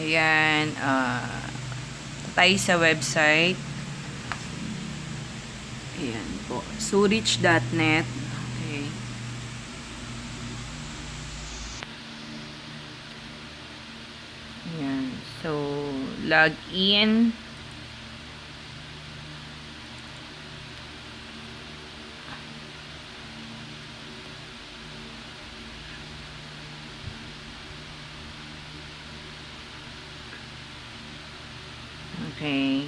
Ayan, tayo sa website. Ayan po, surich.net. Okay. Ayan, so log in. Okay.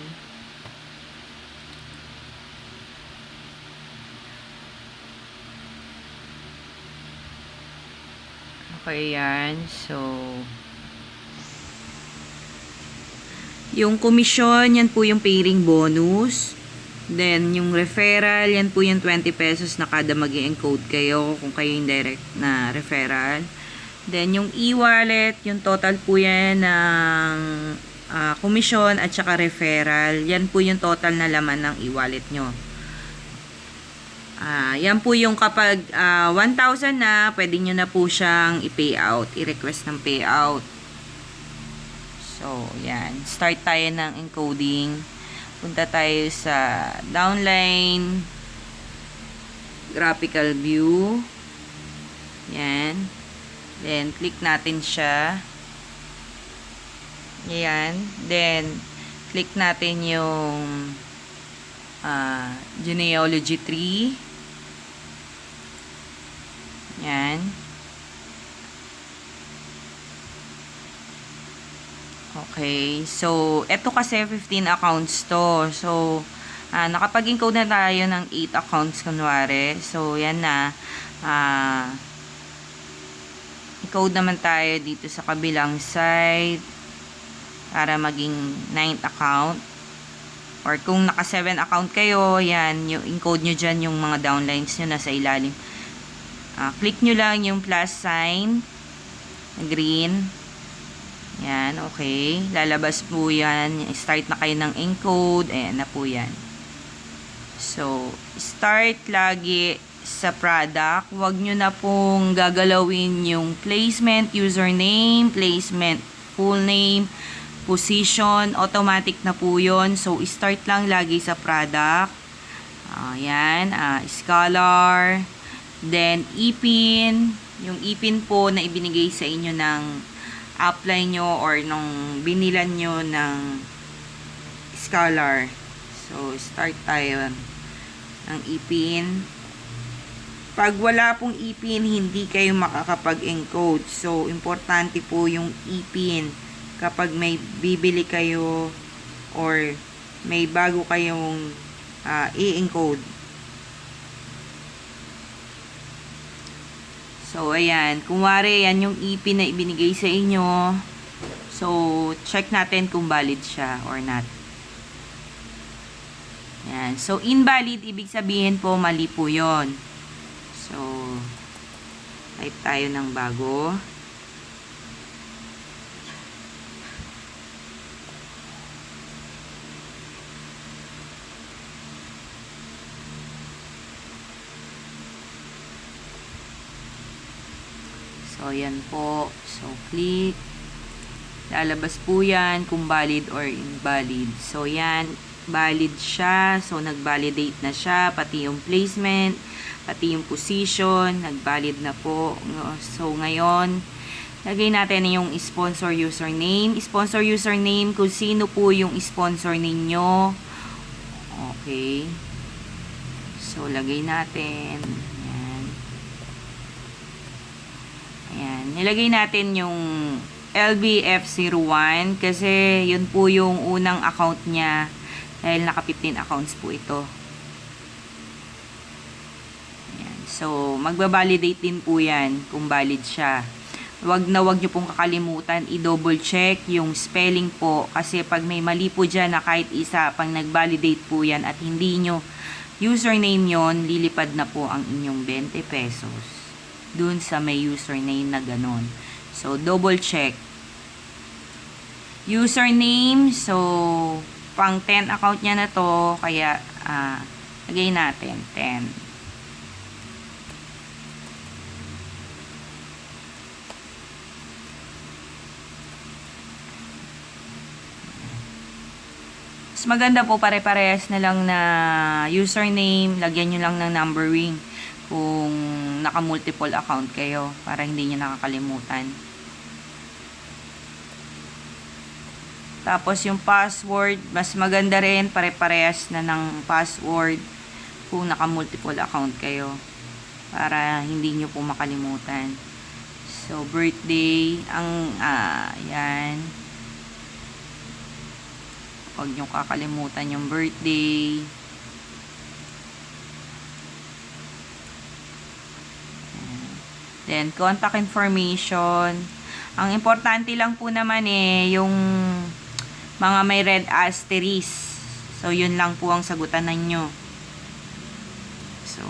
Okay, yan. So, yung komisyon, yan po yung pairing bonus. Then, yung referral, yan po yung 20 pesos na kada mag-i-encode kayo kung kayo yung direct na referral. Then, yung e-wallet, yung total po yan ng komisyon at saka referral. Yan po yung total na laman ng e-wallet nyo. Yan po yung kapag 1,000 na, pwede nyo na po siyang i-pay out, i-request ng payout. So, yan. Start tayo ng encoding. Punta tayo sa downline, graphical view. Yan. Then, click natin siya. Yan. Then, click natin yung genealogy tree. Yan. Okay. So, eto kasi 15 accounts to. So, nakapag-encode na tayo ng 8 accounts kunwari. So, yan na. Encode naman tayo dito sa kabilang side para maging 9th account. Or kung naka 7 account kayo, yan, yung encode nyo dyan yung mga downlines nyo nasa ilalim. Click nyo lang yung plus sign, green. Yan, okay. Lalabas po yan. Start na kayo ng encode. Ayan na po yan. So, start lagi sa product. Huwag nyo na pong gagalawin yung placement, username, placement, full name, position. Automatic na po yun. So, start lang lagi sa product. Ayan, scholar. Then, ipin. Yung ipin po na ibinigay sa inyo ng upline nyo or nung binilan nyo ng scholar. So, start tayo ng ipin. Pag wala pong ipin, hindi kayo makakapag-encode. So, importante po yung ipin. Kapag may bibili kayo or may bago kayong i-encode. So, ayan. Kunwari, yan yung ipin na ibinigay sa inyo. So, check natin kung valid siya or not. Ayan. So, invalid, ibig sabihin po, mali po yun. So, type tayo ng bago. So, yan po. So, click. Lalabas po yan kung valid or invalid. So, yan. Valid siya. So, nag-validate na siya. Pati yung placement. Pati yung position. Nag-valid na po. So, ngayon, lagay natin yung sponsor username. Sponsor username, kung sino po yung sponsor ninyo. Okay. So, lagay natin. Ayan, nilagay natin yung LBF01 kasi yun po yung unang account niya dahil naka 15 accounts po ito. Ayan, so, magbabalidate din po yan kung valid siya. Wag nyo pong kakalimutan i-double check yung spelling po kasi pag may mali po dyan na kahit isa pang nag-validate po yan at hindi nyo username yon, lilipad na po ang inyong 20 pesos. Dun sa may username na ganon. So, double check. Username, so, pang 10 account niya na to, kaya, lagay natin, 10. Mas maganda po pare-parehas na lang na username, lagyan nyo lang ng numbering kung naka-multiple account kayo para hindi nyo nakakalimutan. Tapos yung password, mas maganda rin pare-parehas na ng password kung naka-multiple account kayo para hindi nyo po makalimutan. So, birthday, yan. Huwag nyo kakalimutan yung birthday. Then, contact information. Ang importante lang po naman yung mga may red asterisk. So, yun lang po ang sagutan ninyo. So,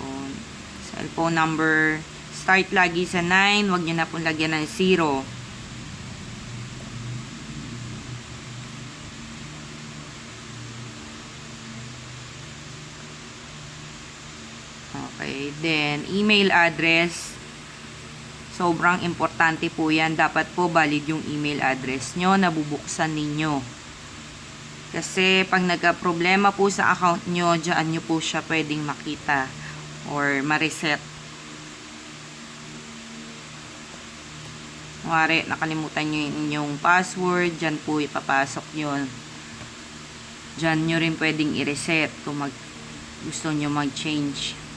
cellphone number, start lagi sa 9. Huwag nyo na po lagyan ng 0. Okay, then email address. Sobrang importante po yan. Dapat po valid yung email address nyo na bubuksan ninyo. Kasi pag nagka-problema po sa account nyo, dyan nyo po siya pwedeng makita or ma-reset. Kunwari, nakalimutan nyo yung inyong password, dyan po ipapasok nyo. Dyan nyo rin pwedeng i-reset kung gusto nyo mag-change.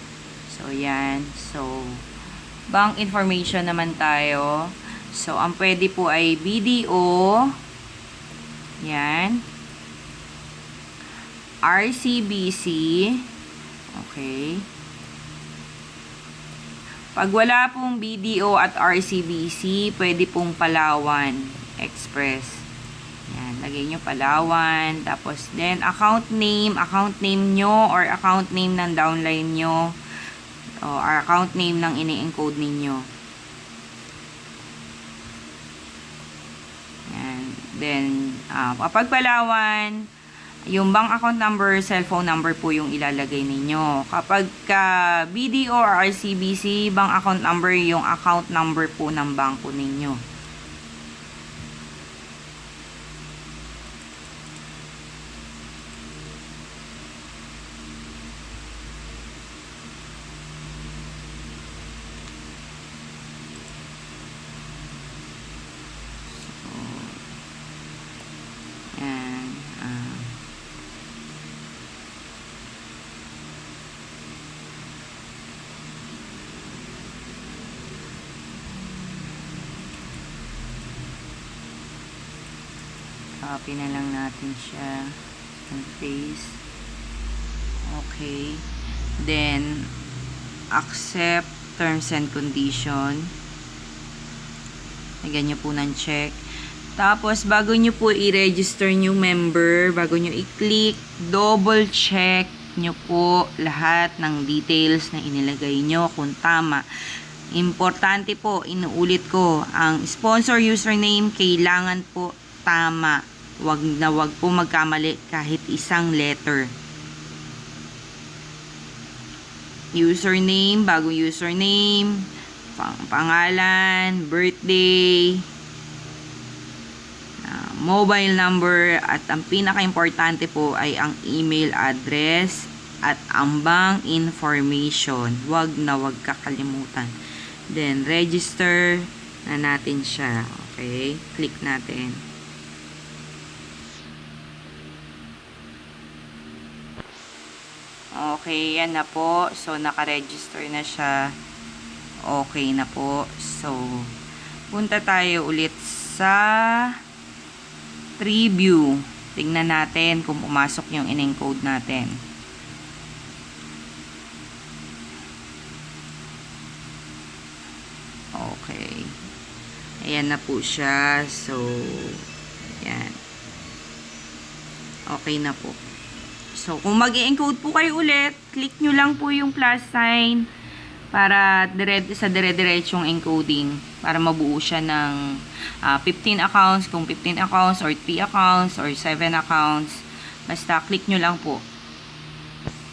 So, yan. So, bank information naman tayo. So, ang pwede po ay BDO. Yan. RCBC. Okay. Pag wala pong BDO at RCBC, pwede pong Palawan Express. Yan. Lagay nyo Palawan. Tapos, then, account name nyo or account name ng downline nyo. Or account name ng ini-encode ninyo. Yan. Then, kapag Palawan, yung bank account number, cellphone number po yung ilalagay ninyo. Kapag BDO or RCBC, bank account number, yung account number po ng bangko ninyo. Copy na lang natin siya and paste. Okay. Then, accept terms and condition. Lagyan nyo po ng check. Tapos, bago nyo po i-register new member, bago nyo i-click, double check nyo po lahat ng details na inilagay nyo kung tama. Importante po, inuulit ko, ang sponsor username kailangan po tama. Wag po magkamali kahit isang letter. Username, bagong username, pangalan, birthday, mobile number, at ang pinaka-importante po ay ang email address at ang bank information. Wag kakalimutan. Then, register na natin siya. Okay? Click natin. Okay, yan na po. So, naka-register na siya. Okay na po. So, punta tayo ulit sa preview. Tingnan natin kung pumasok yung in-encode natin. Okay. Ayan na po siya. So, yan. Okay na po. So, kung mag-i-encode po kayo ulit, click nyo lang po yung plus sign para sa dire-diretsong encoding para mabuo siya ng 15 accounts, kung 15 accounts or 3 accounts or 7 accounts. Basta click nyo lang po.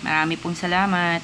Marami pong salamat.